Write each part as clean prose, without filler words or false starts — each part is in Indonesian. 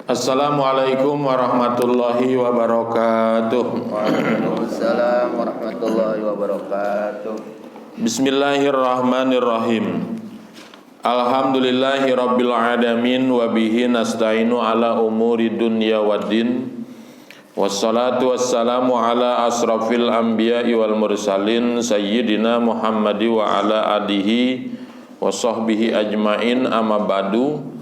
Assalamualaikum warahmatullahi wabarakatuh. Waalaikumsalam warahmatullahi wabarakatuh. Bismillahirrahmanirrahim. Alhamdulillahi rabbil alamin wa bihi nasta'inu ala umuri dunya waddin. Wassalatu wassalamu ala asrafil anbiya'i wal mursalin sayyidina Muhammadi wa ala alihi wa sahbihi ajmain, amma ba'du.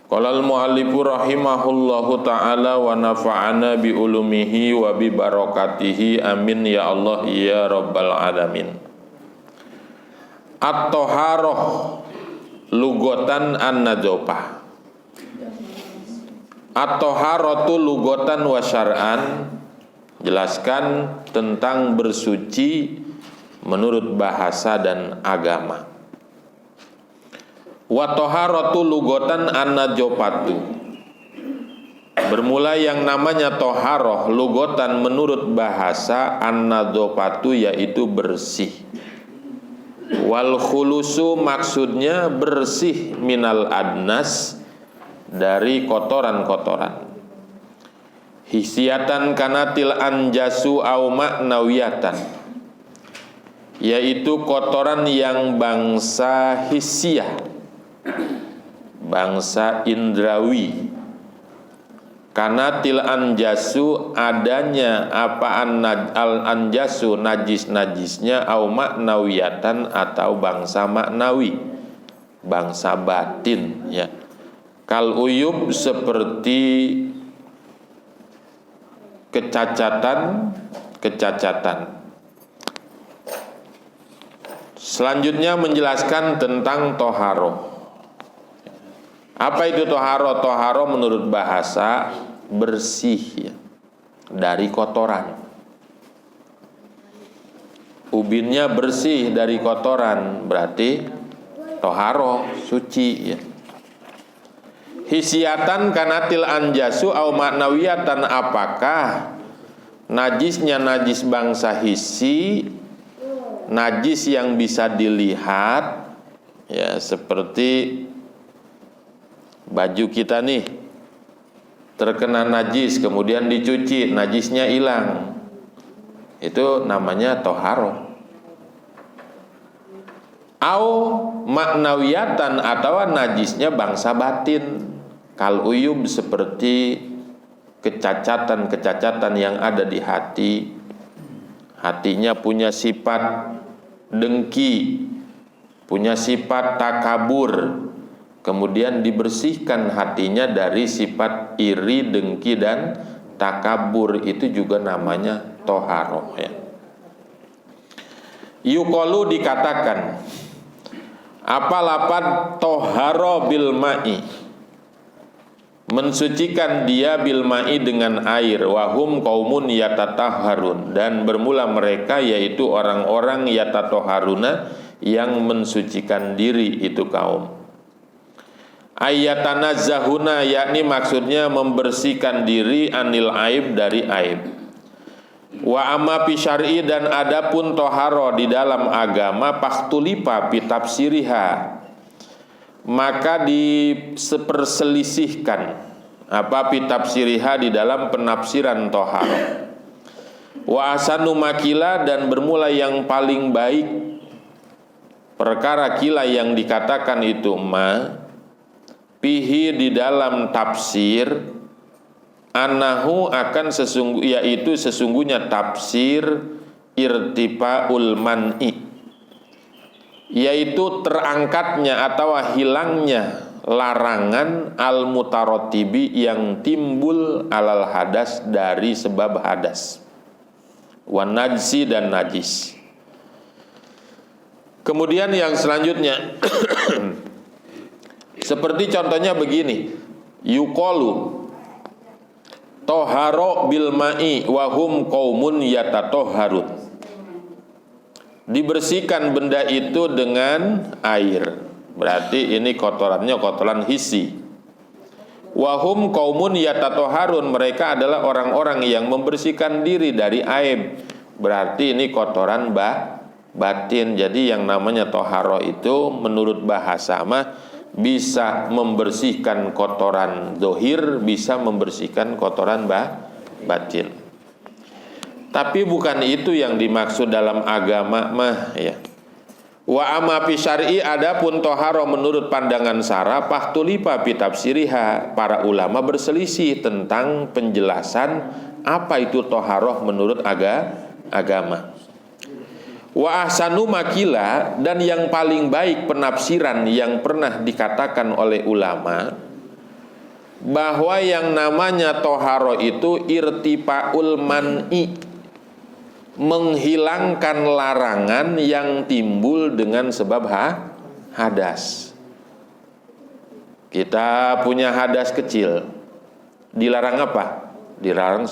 Qala al-muallifu rahimahullahu ta'ala wa nafa'ana bi ulumihi wa bi barakatihi amin ya Allah ya rabbal alamin. At-taharah lugotan an-nadzafah. At-taharatu lugotan wa syar'an, jelaskan tentang bersuci menurut bahasa dan agama. Wa taharatu lugotan an-nadzafatu, bermula yang namanya toharoh lugotan menurut bahasa an-nadzafatu yaitu bersih. Wal khulusu maksudnya bersih minal adnas dari kotoran-kotoran. Hisyatan kanatil anjasu au ma'nawiyatan, yaitu kotoran yang bangsa hisyah, bangsa indrawi. Kanatil anjasu adanya apa al anjasu najis-najisnya au maknawiyatan atau bangsa maknawi, bangsa batin ya. Kal uyub seperti kecacatan. Selanjutnya menjelaskan tentang toharoh. Apa itu toharoh? Toharoh menurut bahasa bersih ya, dari kotoran. Ubinnya bersih dari kotoran, berarti toharoh, suci ya. Hisyatan kanatil anjasu au maknawiyatan, apakah najisnya najis bangsa hisi, najis yang bisa dilihat ya, seperti baju kita nih terkena najis kemudian dicuci, najisnya hilang, itu namanya toharoh. Au maknawiyatan, atau najisnya bangsa batin. Kal uyub seperti kecacatan yang ada di hati. Hatinya punya sifat dengki, punya sifat takabur, kemudian dibersihkan hatinya dari sifat iri, dengki, dan takabur, itu juga namanya toharoh ya. Yuqalu dikatakan, apa lafaz toharo bil ma'i, mensucikan dia bil ma'i dengan air. Wahum qaumun yatatahharun, dan bermula mereka yaitu orang-orang yatatoharuna yang mensucikan diri, itu kaum. Ayatanazzahuna, yakni maksudnya membersihkan diri anil aib, dari aib. Wa amma fi syar'i, dan adapun toharo di dalam agama, pakhtulifa fi tafsiriha, maka diperselisihkan apa fi tafsiriha di dalam penafsiran toharo. Wa asanu makila, dan bermula yang paling baik perkara kila yang dikatakan itu fihi di dalam tafsir, anahu akan yaitu sesungguhnya tafsir irtifaul man'i, yaitu terangkatnya atau hilangnya larangan al mutarotibi yang timbul alal hadas, dari sebab hadas, wan najsi, dan najis. Kemudian yang selanjutnya seperti contohnya begini, yuqalu toharo bil ma'i wahum qaumun yatatoharun, dibersihkan benda itu dengan air, berarti ini kotorannya kotoran hisi. Wahum qaumun yatatoharun, mereka adalah orang-orang yang membersihkan diri dari aib, berarti ini kotoran batin. Jadi yang namanya toharo itu menurut bahasa mah bisa membersihkan kotoran zahir, bisa membersihkan kotoran batin. Tapi bukan itu yang dimaksud dalam agama mah ya. Wa amma fi syar'i, adapun toharo menurut pandangan syara, fahtulifa fi tafsiriha, para ulama berselisih tentang penjelasan apa itu toharoh menurut agama. Wa ahsanu makila, dan yang paling baik penafsiran yang pernah dikatakan oleh ulama, bahwa yang namanya toharo itu irtifaul man'i, menghilangkan larangan yang timbul dengan sebab hadas. Kita punya hadas kecil, dilarang apa? Dilarang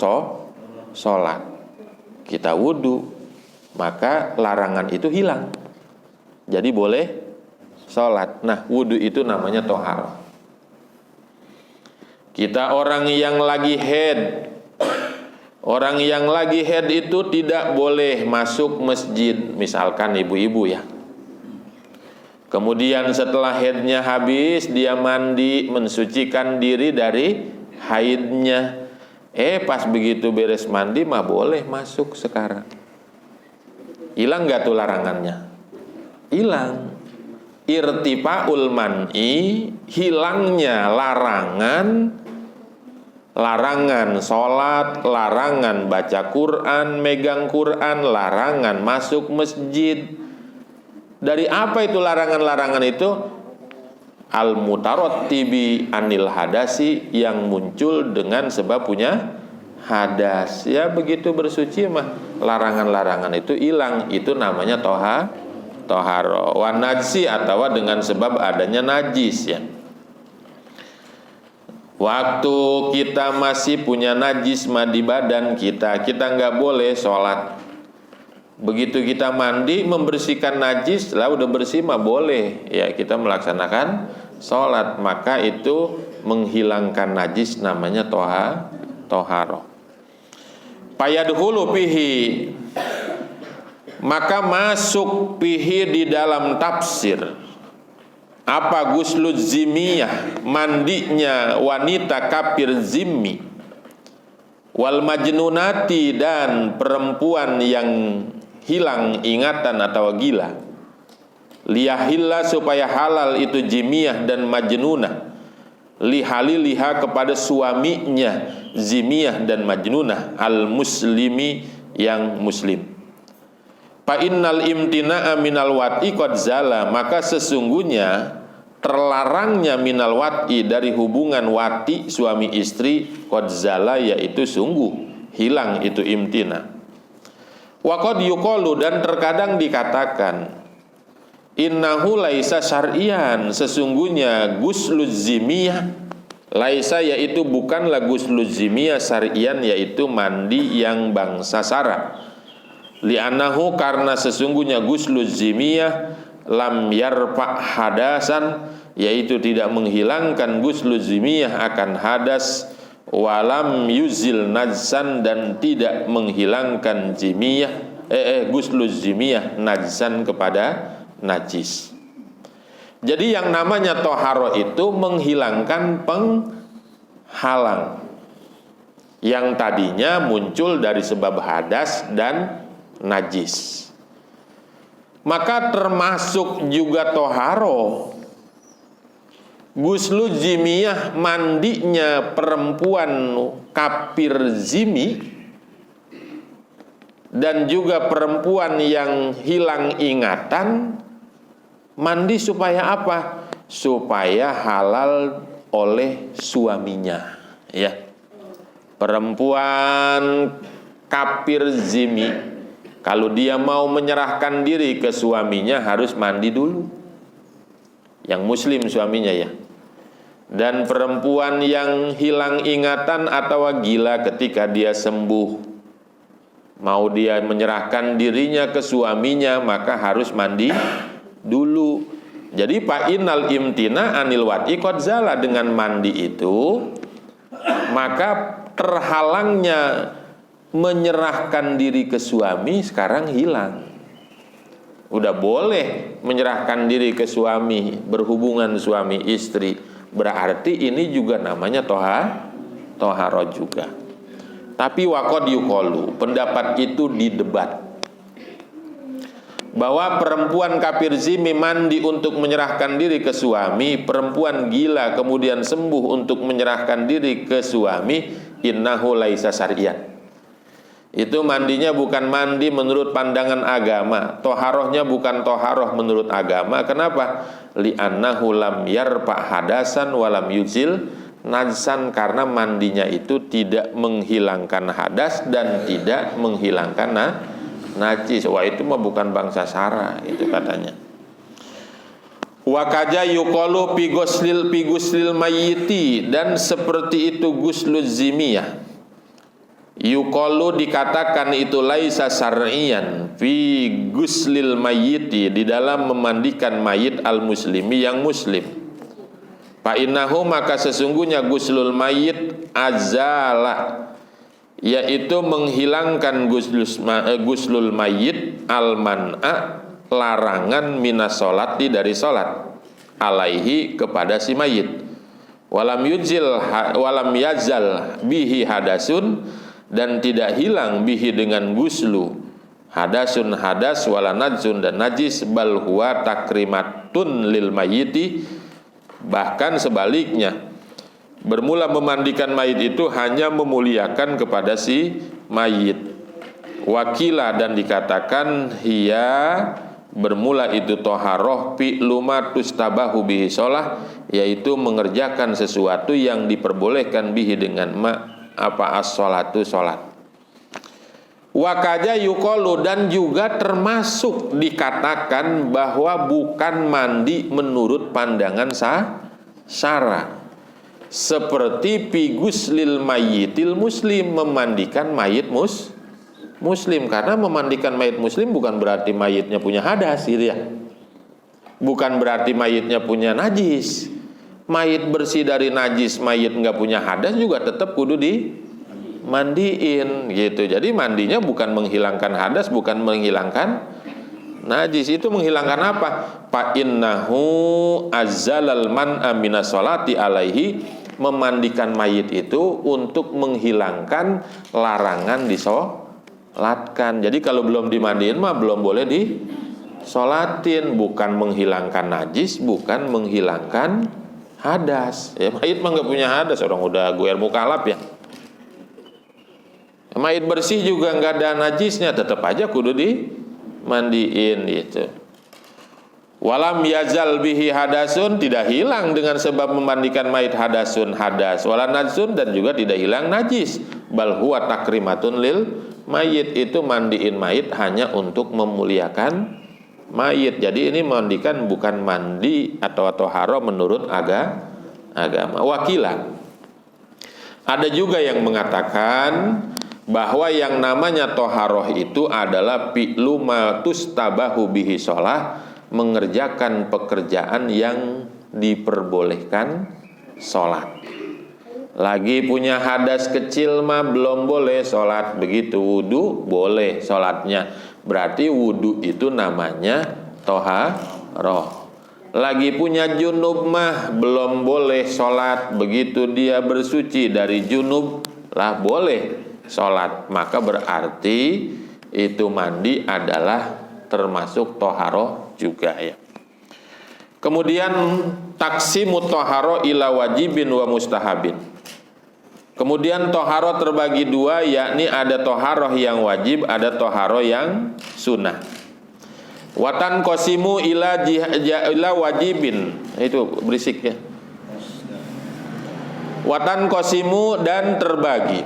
sholat. Kita wudu, maka larangan itu hilang, jadi boleh sholat. Nah, wudu itu namanya toharo. Kita orang yang lagi haid, orang yang lagi haid itu tidak boleh masuk masjid, misalkan ibu-ibu ya. Kemudian setelah haidnya habis, dia mandi, mensucikan diri dari haidnya. Pas begitu beres mandi mah boleh masuk sekarang. Hilang gak tuh larangannya? Hilang. Irtifaul man'i, hilangnya larangan. Larangan sholat, larangan baca Quran, megang Quran, larangan masuk masjid. Dari apa itu larangan-larangan itu? Al-mutarattibi anil hadasi, yang muncul dengan sebab punya hadas. Ya begitu bersuci mah larangan-larangan itu hilang. Itu namanya toharo. Wa najsi, atau dengan sebab adanya najis ya. Waktu kita masih punya najis di badan kita nggak boleh sholat. Begitu kita mandi membersihkan najis, lah udah bersih mah boleh ya kita melaksanakan sholat. Maka itu menghilangkan najis, namanya toharo. Payadhulu pihi, maka masuk pihi di dalam tafsir. Apa gusluz zimiyah, mandinya wanita kafir zimmi, wal majnunati, dan perempuan yang hilang ingatan atau gila, liyahilla, supaya halal itu zimiyah dan majnunah, lihaliliha, kepada suaminya zimiyah dan majnunah, al muslimi, yang muslim. Fa innal imtina'a minal wat'i qad zala, maka sesungguhnya terlarangnya minal wat'i, dari hubungan wati suami istri, qad zala, yaitu sungguh hilang itu imtina. Wa qad yuqalu, dan terkadang dikatakan, innahu laisa syar'iyan, sesungguhnya gusluz zimiyah, laisa, yaitu bukanlah gusluz zimiyah syar'iyan, yaitu mandi yang bangsa syara. Li'annahu, karena sesungguhnya gusluz zimiyah lam yarfa hadasan, yaitu tidak menghilangkan gusluz zimiyah akan hadas, walam yuzil najsan, dan tidak menghilangkan zimiyah gusluz zimiyah najsan, kepada najis. Jadi yang namanya toharo itu menghilangkan penghalang yang tadinya muncul dari sebab hadas dan najis. Maka termasuk juga toharo guslu zimiyah, mandinya perempuan kafir zimi, dan juga perempuan yang hilang ingatan, mandi supaya apa? Supaya halal oleh suaminya ya. Perempuan kafir zimi, kalau dia mau menyerahkan diri ke suaminya harus mandi dulu, yang muslim suaminya ya. Dan perempuan yang hilang ingatan atau gila, ketika dia sembuh, mau dia menyerahkan dirinya ke suaminya, maka harus mandi dulu. Jadi fa'inal imtina anil wat'i qad zala, dengan mandi itu maka terhalangnya menyerahkan diri ke suami sekarang hilang. udah boleh menyerahkan diri ke suami, berhubungan suami istri, berarti ini juga namanya toharoh juga. Tapi waqad yuqalu, pendapat itu didebat, bahwa perempuan kafir zimmi mandi untuk menyerahkan diri ke suami, perempuan gila kemudian sembuh untuk menyerahkan diri ke suami, innahu laisa syar'iyan. Itu mandinya bukan mandi menurut pandangan agama, toharohnya bukan toharoh menurut agama. Kenapa? Li'annahu lam yarfa hadasan walam yuzil najsan, karena mandinya itu tidak menghilangkan hadas dan tidak menghilangkan najis. Wah, itu mah bukan bangsa sara, itu katanya. Wa kaja yuqalu fi guslil mayyiti, dan seperti itu gusluz zimiyah. Yuqalu dikatakan itu laisa syar'iyan fi guslil mayyiti, di dalam memandikan mayit al muslimi yang muslim. Fa innahu, maka sesungguhnya guslul mayyit azala, yaitu menghilangkan guslul mayyit al-man'a, larangan minas sholati, dari sholat, alaihi, kepada si mayyit. Walam yazal bihi hadasun, dan tidak hilang bihi dengan guslu hadasun hadas, wala najsun, dan najis, bal huwa takrimatun lil mayyiti, bahkan sebaliknya, bermula memandikan mayit itu hanya memuliakan kepada si mayit. Wakila, dan dikatakan hiya, bermula itu toharoh fi'lu ma tustabahu bihi sholah, yaitu mengerjakan sesuatu yang diperbolehkan bihi dengan apa as-sholatu, sholat. Wakaja yuqalu, dan juga termasuk dikatakan bahwa bukan mandi menurut pandangan syara, seperti piguslil mayyitil muslim, memandikan mayit muslim. Karena memandikan mayit muslim bukan berarti mayitnya punya hadas, gitu ya. Bukan berarti mayitnya punya najis. Mayit bersih dari najis, mayit nggak punya hadas juga tetap kudu dimandiin, gitu. Jadi mandinya bukan menghilangkan hadas, bukan menghilangkan najis. Itu menghilangkan apa? Fa innahu azzalal man'a minas sholati alaihi, memandikan mayit itu untuk menghilangkan larangan disolatkan. Jadi kalau belum dimandiin mah belum boleh disolatin, bukan menghilangkan najis, bukan menghilangkan hadas. Ya, mayit mah nggak punya hadas, orang udah guer mukalaf ya. Mayit bersih juga nggak ada najisnya, tetap aja kudu dimandiin, gitu. Walam yazal bihi hadasun, tidak hilang dengan sebab memandikan mayit hadasun, hadas, wala najsun, dan juga tidak hilang najis. Bal huwa takrimatun lil mayit, itu mandiin mayit hanya untuk memuliakan mayit. Jadi ini mandikan bukan mandi atau toharoh menurut agama. Wakila, ada juga yang mengatakan bahwa yang namanya toharoh itu adalah fi'lu ma tustabahu bihi sholah, mengerjakan pekerjaan yang diperbolehkan sholat. Lagi punya hadas kecil mah belum boleh sholat. Begitu wudu boleh sholatnya. Berarti wudu itu namanya toharoh. Lagi punya junub mah belum boleh sholat. Begitu dia bersuci dari junub lah boleh sholat. Maka berarti itu mandi adalah termasuk toharoh juga, ya. Kemudian taksimu toharoh ila wajibin wa mustahabin. Kemudian toharoh terbagi dua, yakni ada toharoh yang wajib, ada toharoh yang sunnah. Watan kosimu ila wajibin, itu berisik ya. Watan kosimu, dan terbagi.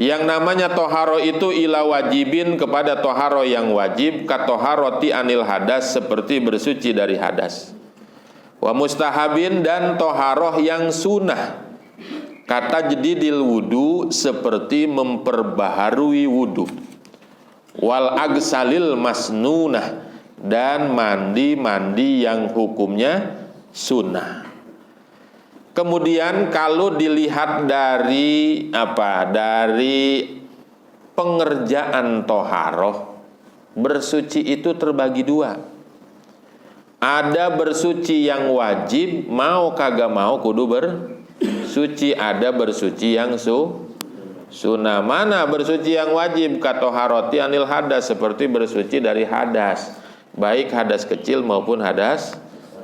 Yang namanya toharoh itu ila wajibin, kepada toharoh yang wajib, katoharoti anil hadas, seperti bersuci dari hadas. Wa mustahabin, dan toharoh yang sunnah, kata jedidil wudu, seperti memperbaharui wudu. Wal agsalil masnunah, dan mandi-mandi yang hukumnya sunnah. Kemudian kalau dilihat dari pengerjaan toharoh, bersuci itu terbagi dua. Ada bersuci yang wajib, mau kagak mau kudu bersuci. Ada bersuci yang sunnah. Mana bersuci yang wajib? Katoharoti anil hadas, seperti bersuci dari hadas, baik hadas kecil maupun hadas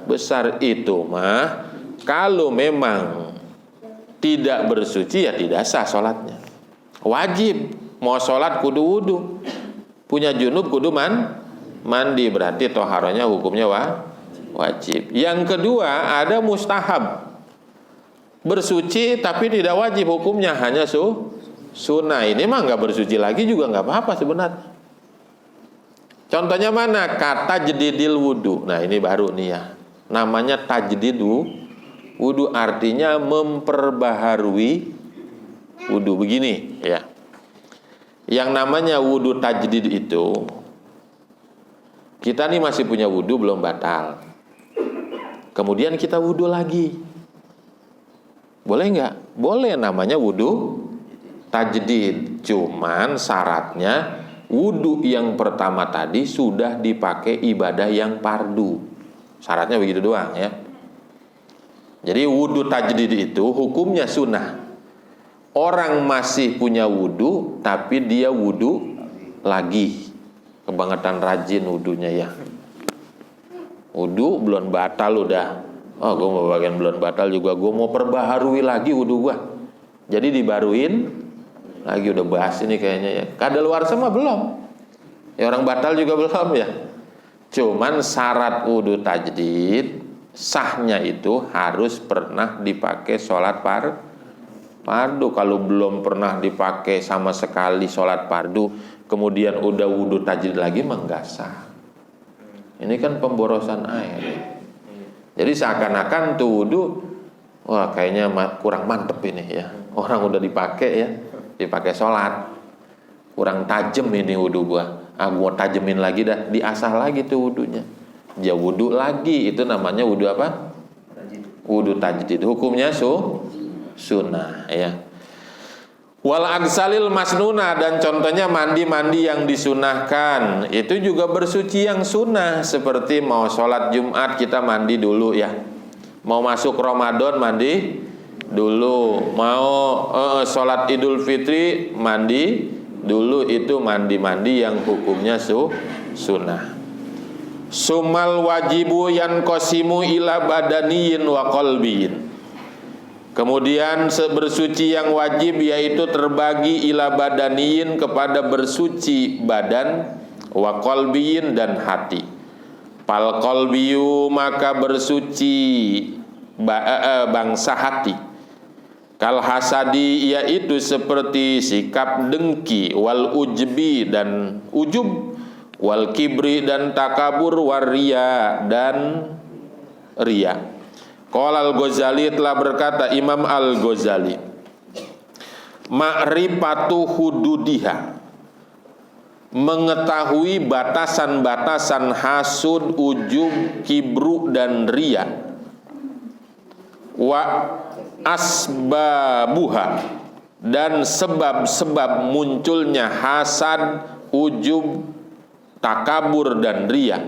besar. Itu mah kalau memang tidak bersuci ya tidak sah sholatnya. Wajib, mau sholat kudu wudu, punya junub kudu mandi, berarti toharonya hukumnya wajib. Yang kedua ada mustahab, bersuci tapi tidak wajib, hukumnya hanya sunnah. Ini mah nggak bersuci lagi juga nggak apa-apa sebenarnya. Contohnya mana? Kata jedidil wudu. Nah ini baru nih ya, namanya tajdid wudu, artinya memperbaharui wudu. Begini ya, yang namanya wudu tajdid itu, kita nih masih punya wudu belum batal, kemudian kita wudu lagi, boleh nggak? Boleh, namanya wudu tajdid. Cuman syaratnya wudu yang pertama tadi sudah dipakai ibadah yang fardu. Syaratnya begitu doang ya. Jadi wudu tajdid itu hukumnya sunnah. Orang masih punya wudu tapi dia wudu lagi, kebangetan rajin wudunya ya. Wudu belum batal udah, oh gue mau bagian belum batal juga, gue mau perbaharui lagi wudu gue. Jadi dibaruin lagi, udah bahas ini kayaknya ya. Kadaluarsa mah belum. Ya orang batal juga belum ya. Cuman syarat wudu tajdid sahnya itu harus pernah dipakai sholat fardu. Kalau belum pernah dipakai sama sekali sholat fardu, kemudian udah wudu tajdid lagi mah nggak sah. Ini kan pemborosan air. Jadi seakan-akan tuh wudu, wah kayaknya kurang mantep ini ya. Orang udah dipakai ya, dipakai sholat, kurang tajem ini wudu gua. Gua tajemin lagi dah, diasah lagi tuh wudunya. Dia wudu lagi, itu namanya wudu apa? Wudu tajdid. Hukumnya sunnah ya. Wal agsalil masnuna, dan contohnya mandi-mandi yang disunahkan itu juga bersuci yang sunnah. Seperti mau sholat Jumat kita mandi dulu ya, mau masuk Ramadan mandi dulu, mau sholat Idul Fitri mandi dulu. Itu mandi-mandi yang hukumnya sunnah. Sumal wajibu yanqasimu ila badaniyin wa qalbiyin. Kemudian bersuci yang wajib yaitu terbagi ila badaniyin, kepada bersuci badan, wa qalbiyin dan hati. Pal qalbiyu, maka bersuci bangsa hati. Kal hasadi, yaitu seperti sikap dengki, wal ujbi dan ujub, wal kibri dan takabur, waria dan ria. Qala Al-Ghazali, telah berkata Imam Al-Ghazali, ma'rifatu hududiha, mengetahui batasan-batasan hasud, ujub, kibru dan ria, wa asbabuha, dan sebab-sebab munculnya hasad, ujub, takabur dan ria,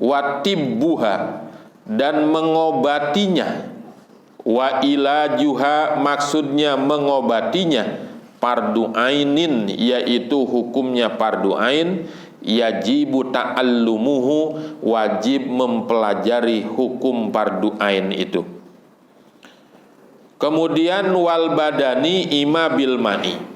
wa tibbuha, dan mengobatinya, wa ilajuha, maksudnya mengobatinya, fardu ainin, yaitu hukumnya fardu ain, yajibu ta'allumuhu, wajib mempelajari hukum fardu ain itu. Kemudian wal badani ima bil ma'i,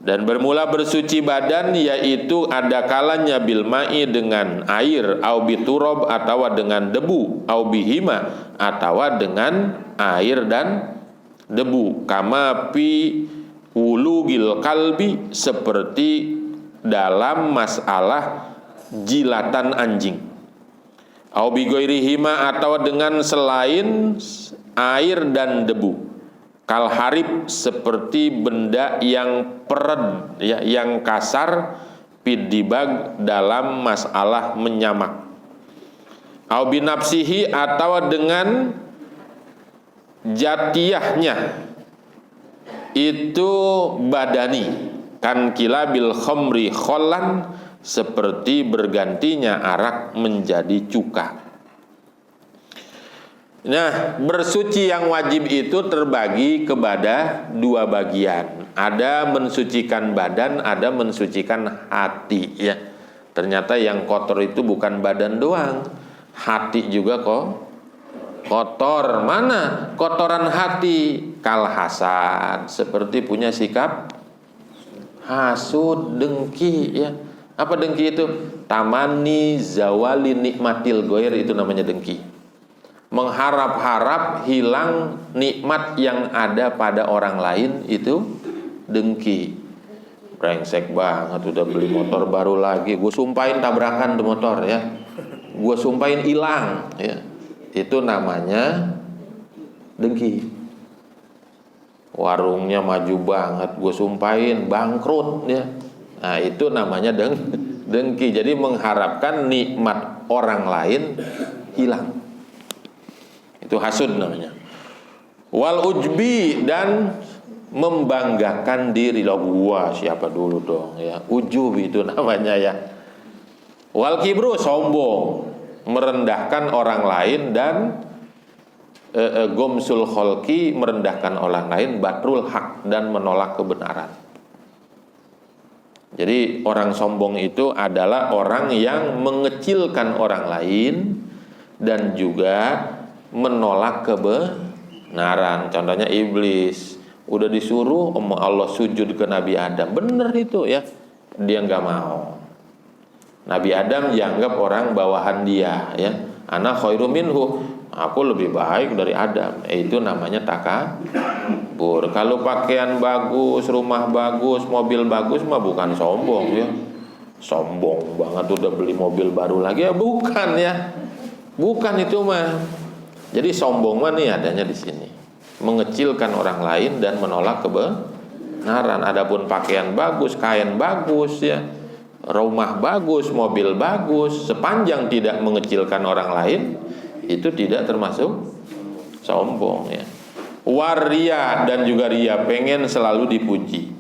dan bermula bersuci badan yaitu ada kalanya bil ma'i, dengan air, au biturob, atau dengan debu, au bihima, atau dengan air dan debu, kama fi wulugil kalbi, seperti dalam masalah jilatan anjing, au bi ghairihima, atau dengan selain air dan debu, kal harib, seperti benda yang peren ya, yang kasar, pidibag, dalam masalah menyamak, au binafsihi, atau dengan jatiyahnya, itu badani, kan kilabil khomri kholan, seperti bergantinya arak menjadi cuka. Nah, bersuci yang wajib itu terbagi kepada dua bagian. Ada mensucikan badan, ada mensucikan hati ya. Ternyata yang kotor itu bukan badan doang, hati juga kok kotor. Mana kotoran hati? Kal hasad, seperti punya sikap hasud, dengki ya. Apa dengki itu? Tamani zawali nikmatil goir, itu namanya dengki. Mengharap-harap hilang nikmat yang ada pada orang lain, itu dengki. Brengsek banget, udah beli motor baru lagi, gue sumpahin tabrakan tuh motor ya, gue sumpahin hilang ya. Itu namanya dengki. Warungnya maju banget, gue sumpahin bangkrut ya. Nah itu namanya dengki. Jadi mengharapkan nikmat orang lain hilang, itu hasud namanya. Wal ujbi, dan membanggakan diri. Loh gua siapa dulu dong ya. Ujub itu namanya ya. Wal kibru, sombong, merendahkan orang lain. Dan gomsul kholki, merendahkan orang lain. Batrul hak, dan menolak kebenaran. Jadi orang sombong itu adalah orang yang mengecilkan orang lain dan juga menolak kebenaran. Contohnya iblis, udah disuruh Allah sujud ke Nabi Adam, bener itu ya, dia nggak mau. Nabi Adam dianggap orang bawahan dia ya. Ana khairu minhu, aku lebih baik dari Adam. Itu namanya takabur. Kalau pakaian bagus, rumah bagus, mobil bagus mah bukan sombong ya. Sombong banget udah beli mobil baru lagi ya, bukan ya. Bukan itu mah. Jadi sombong mah nih adanya di sini, mengecilkan orang lain dan menolak kebenaran. Adapun pakaian bagus, kain bagus ya, rumah bagus, mobil bagus, sepanjang tidak mengecilkan orang lain, itu tidak termasuk sombong ya. Waria, dan juga ria, pengen selalu dipuji.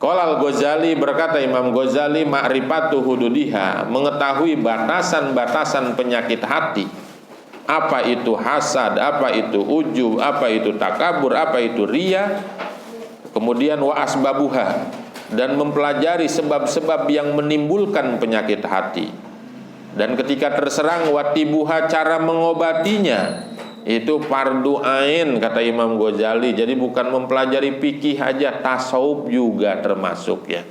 Qala Al-Ghazali, berkata Imam Ghazali, ma'rifatu hududiha, mengetahui batasan-batasan penyakit hati. Apa itu hasad, apa itu ujub, apa itu takabur, apa itu ria. Kemudian wa asbabuha, dan mempelajari sebab-sebab yang menimbulkan penyakit hati. Dan ketika terserang, watibuha, cara mengobatinya. Itu fardu ain kata Imam Ghazali. Jadi bukan mempelajari fikih aja, tasawuf juga termasuk ya.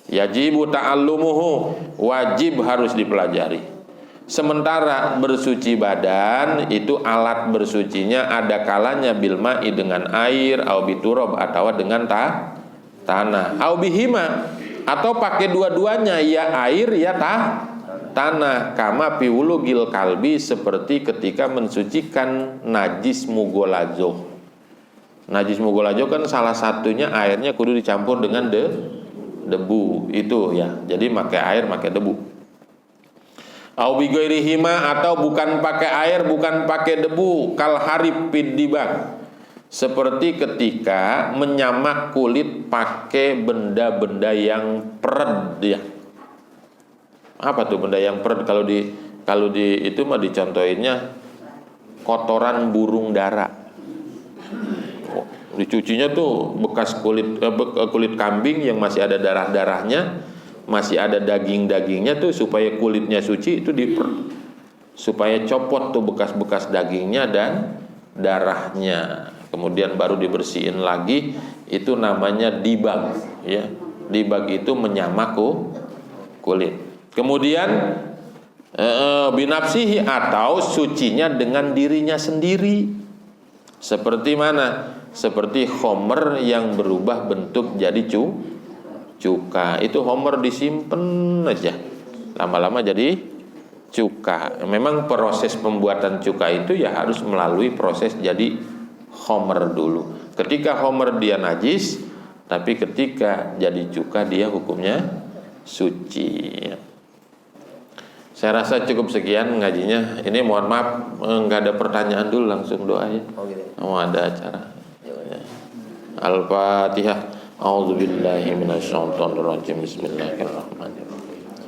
Yajibu ta'allumuhu, wajib harus dipelajari. Sementara bersuci badan itu alat bersucinya ada kalanya bilma'i, dengan air, au biturob, atau dengan tanah, au bihima, atau pakai dua-duanya, ya air ya tanah. Kama piwulugil kalbi, seperti ketika mensucikan najis mugolazo. Najis mugolazo kan salah satunya airnya kudu dicampur dengan debu itu ya. Jadi pakai air, pakai debu. Au bigoirihima, atau bukan pakai air, bukan pakai debu. Kal harib pidibak, seperti ketika menyamak kulit pakai benda-benda yang peret ya. Apa tuh benda yang peret? Kalau di itu mah dicontohinnya kotoran burung dara. Dicucinya tuh bekas kulit kambing yang masih ada darah-darahnya, masih ada daging-dagingnya tuh, supaya kulitnya suci itu supaya copot tuh bekas-bekas dagingnya dan darahnya. Kemudian baru dibersihin lagi, itu namanya dibag ya. Dibag itu menyamak kulit. Kemudian binafsihi, atau sucinya dengan dirinya sendiri. Seperti mana? Seperti khomer yang berubah bentuk jadi cuka. Itu homer disimpan aja, lama-lama jadi cuka. Memang proses pembuatan cuka itu ya harus melalui proses jadi homer dulu. Ketika homer dia najis, tapi ketika jadi cuka dia hukumnya suci. Saya rasa cukup sekian ngajinya. Ini mohon maaf nggak ada pertanyaan dulu, langsung doa ya. Oh ada acara. Al-Fatihah. A'udzubillahi minasyaitonir rajim. Bismillahirrahmanirrahim.